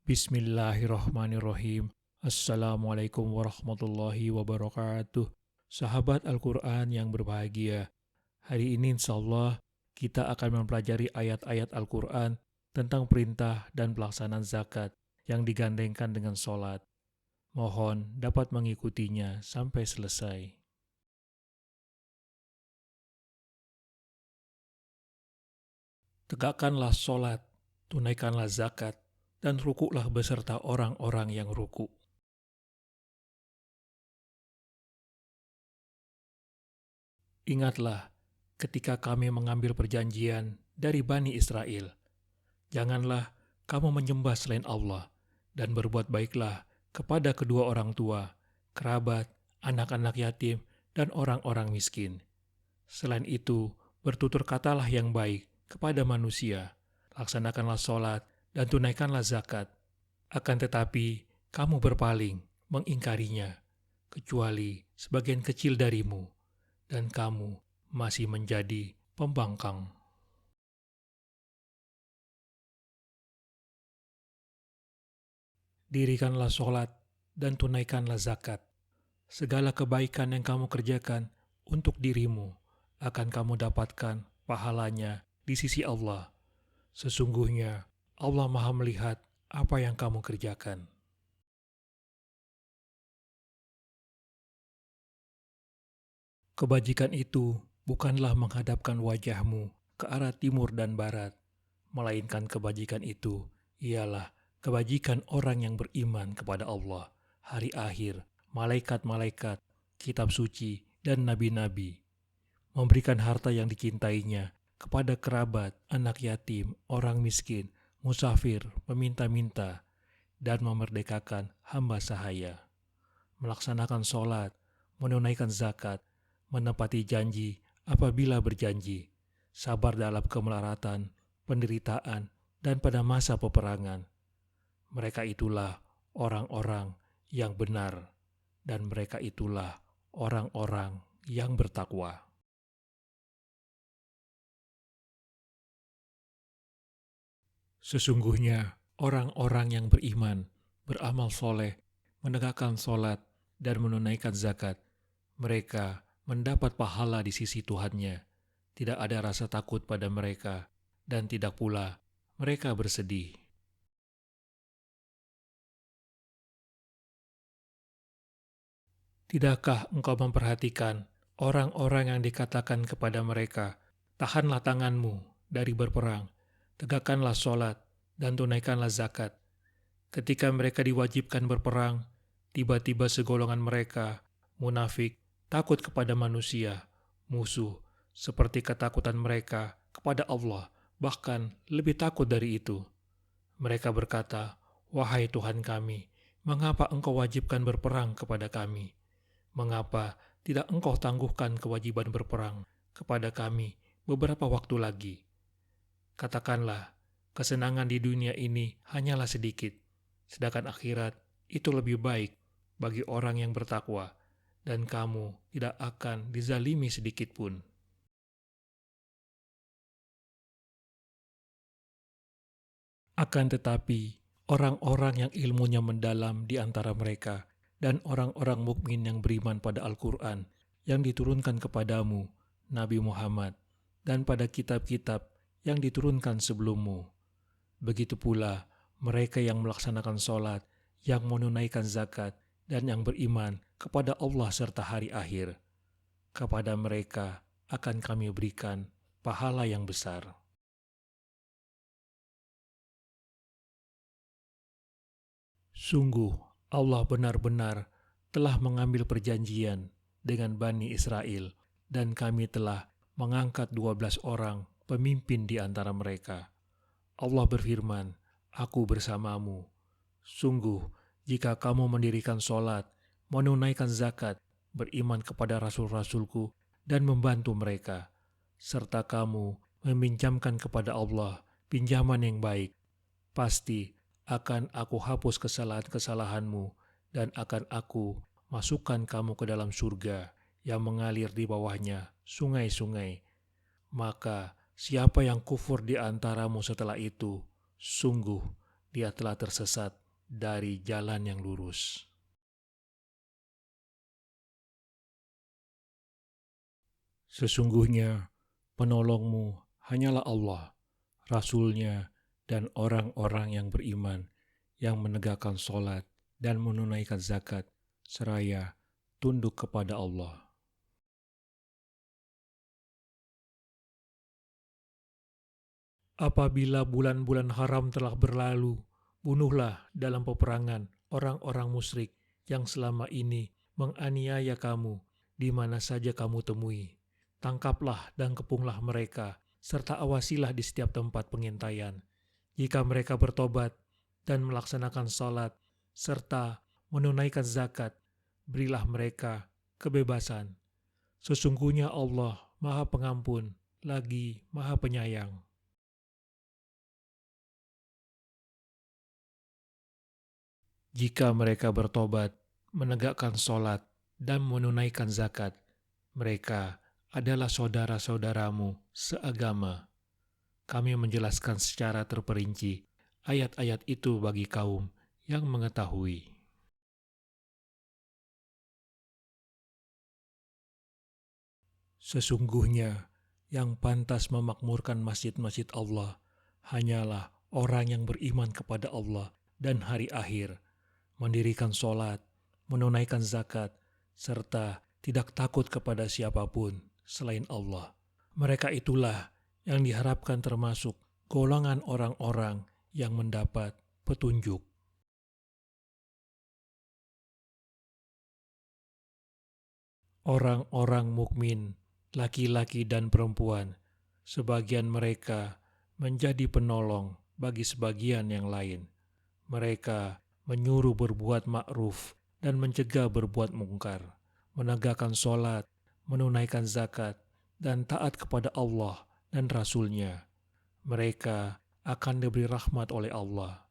Bismillahirrahmanirrahim. Assalamualaikum warahmatullahi wabarakatuh. Sahabat Al-Quran yang berbahagia, hari ini insya Allah kita akan mempelajari ayat-ayat Al-Quran tentang perintah dan pelaksanaan zakat yang digandengkan dengan sholat. Mohon dapat mengikutinya sampai selesai. Tegakkanlah sholat, tunaikanlah zakat, dan rukuklah beserta orang-orang yang ruku. Ingatlah ketika kami mengambil perjanjian dari Bani Israel. Janganlah kamu menyembah selain Allah, dan berbuat baiklah kepada kedua orang tua, kerabat, anak-anak yatim, dan orang-orang miskin. Selain itu, bertutur katalah yang baik kepada manusia, laksanakanlah sholat, dan tunaikanlah zakat. Akan tetapi, kamu berpaling, mengingkarinya, kecuali sebagian kecil darimu, dan kamu masih menjadi pembangkang. Dirikanlah sholat dan tunaikanlah zakat. Segala kebaikan yang kamu kerjakan untuk dirimu akan kamu dapatkan pahalanya di sisi Allah. Sesungguhnya Allah Maha melihat apa yang kamu kerjakan. Kebajikan itu bukanlah menghadapkan wajahmu ke arah timur dan barat, melainkan kebajikan itu ialah kebajikan orang yang beriman kepada Allah, hari akhir, malaikat-malaikat, kitab suci, dan nabi-nabi. Memberikan harta yang dicintainya kepada kerabat, anak yatim, orang miskin, musafir, peminta-minta, dan memerdekakan hamba sahaya. Melaksanakan sholat, menunaikan zakat, menepati janji apabila berjanji, sabar dalam kemelaratan, penderitaan, dan pada masa peperangan. Mereka itulah orang-orang yang benar, dan mereka itulah orang-orang yang bertakwa. Sesungguhnya orang-orang yang beriman, beramal soleh, menegakkan sholat, dan menunaikan zakat, mereka mendapat pahala di sisi Tuhannya. Tidak ada rasa takut pada mereka, dan tidak pula mereka bersedih. Tidakkah engkau memperhatikan orang-orang yang dikatakan kepada mereka, tahanlah tanganmu dari berperang, tegakkanlah sholat, dan tunaikanlah zakat. Ketika mereka diwajibkan berperang, tiba-tiba segolongan mereka, munafik, takut kepada manusia, musuh, seperti ketakutan mereka kepada Allah, bahkan lebih takut dari itu. Mereka berkata, "Wahai Tuhan kami, mengapa Engkau wajibkan berperang kepada kami? Mengapa tidak Engkau tangguhkan kewajiban berperang kepada kami beberapa waktu lagi?" Katakanlah, kesenangan di dunia ini hanyalah sedikit, sedangkan akhirat itu lebih baik bagi orang yang bertakwa, dan kamu tidak akan dizalimi sedikit pun. Akan tetapi, orang-orang yang ilmunya mendalam di antara mereka dan orang-orang mukmin yang beriman pada Al-Quran yang diturunkan kepadamu, Nabi Muhammad, dan pada kitab-kitab yang diturunkan sebelummu. Begitu pula mereka yang melaksanakan sholat, yang menunaikan zakat, dan yang beriman kepada Allah serta hari akhir. Kepada mereka akan kami berikan pahala yang besar. Sungguh, Allah benar-benar telah mengambil perjanjian dengan Bani Israel, dan kami telah mengangkat 12 orang pemimpin di antara mereka. Allah berfirman, "Aku bersamamu." Sungguh, jika kamu mendirikan sholat, menunaikan zakat, beriman kepada rasul-rasulku, dan membantu mereka, serta kamu meminjamkan kepada Allah pinjaman yang baik, pasti akan aku hapus kesalahan-kesalahanmu dan akan aku masukkan kamu ke dalam surga yang mengalir di bawahnya sungai-sungai. Maka siapa yang kufur di antaramu setelah itu, sungguh dia telah tersesat dari jalan yang lurus. Sesungguhnya penolongmu hanyalah Allah, Rasul-Nya, dan orang-orang yang beriman, yang menegakkan sholat dan menunaikan zakat, seraya tunduk kepada Allah. Apabila bulan-bulan haram telah berlalu, bunuhlah dalam peperangan orang-orang musyrik yang selama ini menganiaya kamu di mana saja kamu temui. Tangkaplah dan kepunglah mereka, serta awasilah di setiap tempat pengintaian. Jika mereka bertobat dan melaksanakan salat, serta menunaikan zakat, berilah mereka kebebasan. Sesungguhnya Allah Maha Pengampun, lagi Maha Penyayang. Jika mereka bertobat, menegakkan sholat, dan menunaikan zakat, mereka adalah saudara-saudaramu seagama. Kami menjelaskan secara terperinci ayat-ayat itu bagi kaum yang mengetahui. Sesungguhnya, yang pantas memakmurkan masjid-masjid Allah hanyalah orang yang beriman kepada Allah dan hari akhir, mendirikan sholat, menunaikan zakat, serta tidak takut kepada siapapun selain Allah. Mereka itulah yang diharapkan termasuk golongan orang-orang yang mendapat petunjuk. Orang-orang mukmin, laki-laki dan perempuan, sebagian mereka menjadi penolong bagi sebagian yang lain. Mereka menyuruh berbuat ma'ruf dan mencegah berbuat mungkar, menegakkan sholat, menunaikan zakat, dan taat kepada Allah dan Rasul-Nya. Mereka akan diberi rahmat oleh Allah.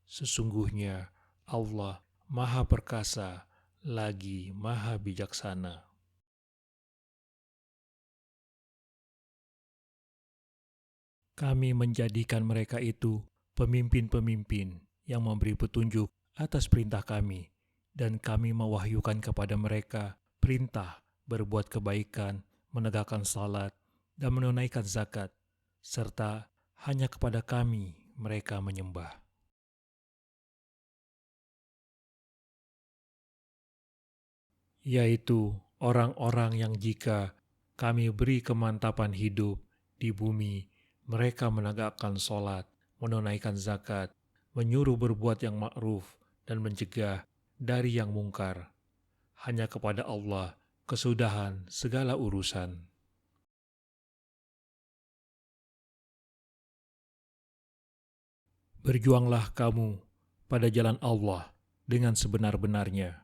Sesungguhnya Allah Maha Perkasa, lagi Maha Bijaksana. Kami menjadikan mereka itu pemimpin-pemimpin yang memberi petunjuk atas perintah kami, dan kami mewahyukan kepada mereka perintah berbuat kebaikan, menegakkan salat, dan menunaikan zakat, serta hanya kepada kami mereka menyembah. Yaitu orang-orang yang jika kami beri kemantapan hidup di bumi, mereka menegakkan salat, menunaikan zakat, menyuruh berbuat yang ma'ruf, dan mencegah dari yang mungkar. Hanya kepada Allah kesudahan segala urusan. Berjuanglah kamu pada jalan Allah dengan sebenar-benarnya.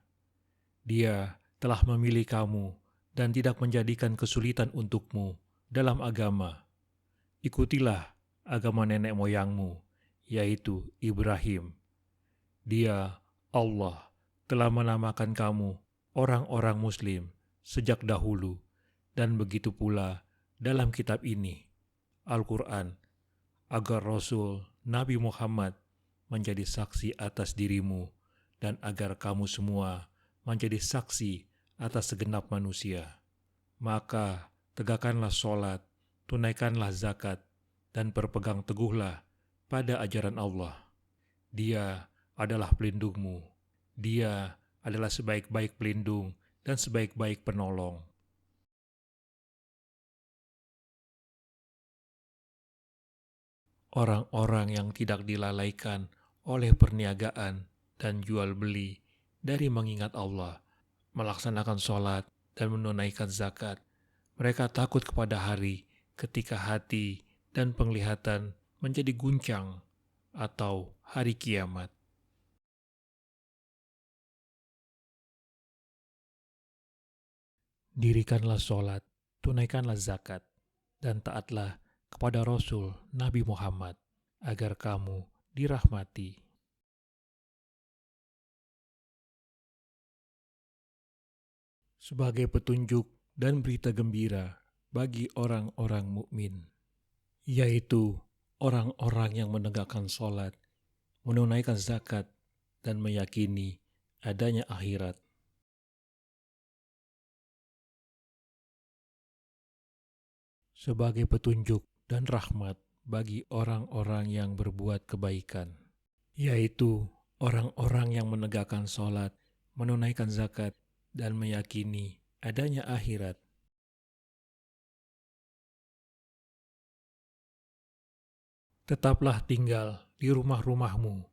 Dia telah memilih kamu dan tidak menjadikan kesulitan untukmu dalam agama. Ikutilah agama nenek moyangmu, yaitu Ibrahim. Dia, Allah, telah menamakan kamu orang-orang Muslim sejak dahulu, dan begitu pula dalam kitab ini, Al-Quran, agar Rasul Nabi Muhammad menjadi saksi atas dirimu dan agar kamu semua menjadi saksi atas segenap manusia. Maka tegakkanlah sholat, tunaikanlah zakat, dan berpegang teguhlah pada ajaran Allah. Dia adalah pelindungmu. Dia adalah sebaik-baik pelindung dan sebaik-baik penolong. Orang-orang yang tidak dilalaikan oleh perniagaan dan jual beli dari mengingat Allah, melaksanakan sholat dan menunaikan zakat. Mereka takut kepada hari ketika hati dan penglihatan menjadi guncang, atau hari kiamat. Dirikanlah sholat, tunaikanlah zakat, dan taatlah kepada Rasul Nabi Muhammad agar kamu dirahmati. Sebagai petunjuk dan berita gembira bagi orang-orang mukmin, yaitu orang-orang yang menegakkan sholat, menunaikan zakat, dan meyakini adanya akhirat. Sebagai petunjuk dan rahmat bagi orang-orang yang berbuat kebaikan, yaitu orang-orang yang menegakkan sholat, menunaikan zakat, dan meyakini adanya akhirat. Tetaplah tinggal di rumah-rumahmu,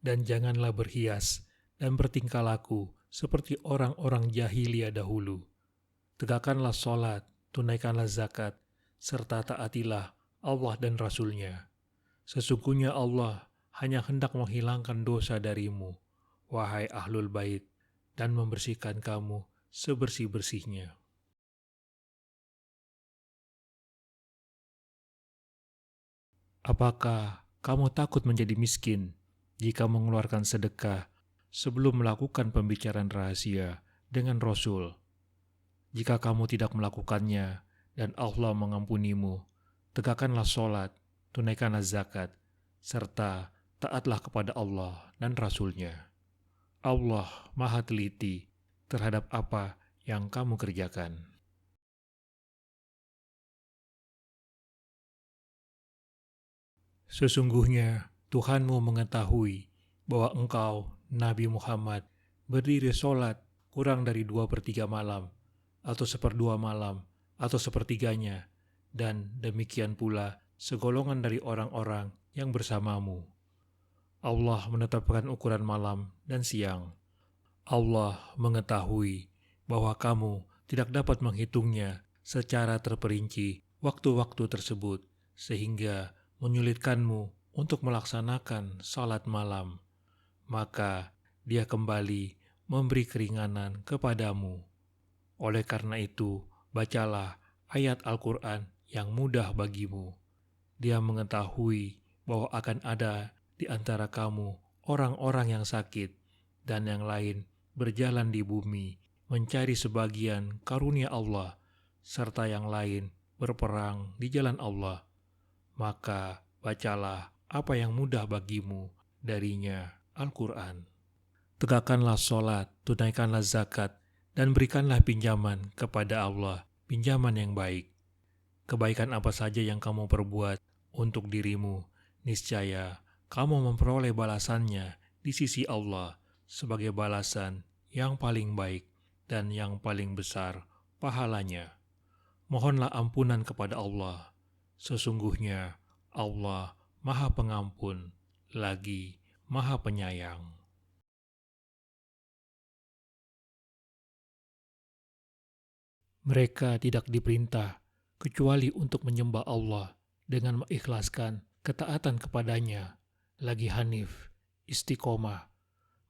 dan janganlah berhias dan bertingkah laku seperti orang-orang jahiliyah dahulu. Tegakkanlah sholat, tunaikanlah zakat, serta taatilah Allah dan Rasul-Nya. Sesungguhnya Allah hanya hendak menghilangkan dosa darimu, wahai ahlul bait, dan membersihkan kamu sebersih-bersihnya. Apakah kamu takut menjadi miskin jika mengeluarkan sedekah sebelum melakukan pembicaraan rahasia dengan Rasul? Jika kamu tidak melakukannya dan Allah mengampunimu, tegakkanlah sholat, tunaikanlah zakat, serta taatlah kepada Allah dan Rasul-Nya. Allah Maha Teliti terhadap apa yang kamu kerjakan. Sesungguhnya Tuhanmu mengetahui bahwa engkau, Nabi Muhammad, berdiri sholat kurang dari 2/3 malam, atau 1/2 malam, atau sepertiganya, dan demikian pula segolongan dari orang-orang yang bersamamu. Allah menetapkan ukuran malam dan siang. Allah mengetahui bahwa kamu tidak dapat menghitungnya secara terperinci waktu-waktu tersebut, sehingga menyulitkanmu untuk melaksanakan salat malam. Maka Dia kembali memberi keringanan kepadamu. Oleh karena itu, bacalah ayat Al-Quran yang mudah bagimu. Dia mengetahui bahwa akan ada di antara kamu orang-orang yang sakit, dan yang lain berjalan di bumi mencari sebagian karunia Allah, serta yang lain berperang di jalan Allah. Maka bacalah apa yang mudah bagimu darinya, Al-Quran. Tegakkanlah sholat, tunaikanlah zakat, dan berikanlah pinjaman kepada Allah, pinjaman yang baik. Kebaikan apa saja yang kamu perbuat untuk dirimu, niscaya kamu memperoleh balasannya di sisi Allah sebagai balasan yang paling baik dan yang paling besar pahalanya. Mohonlah ampunan kepada Allah. Sesungguhnya Allah Maha Pengampun lagi Maha Penyayang. Mereka tidak diperintah kecuali untuk menyembah Allah dengan mengikhlaskan ketaatan kepadanya, lagi hanif, istiqomah,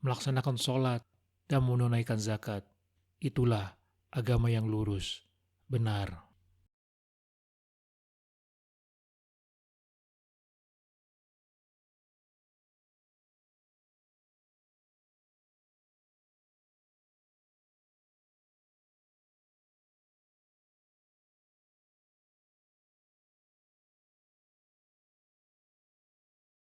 melaksanakan sholat, dan menunaikan zakat. Itulah agama yang lurus, benar.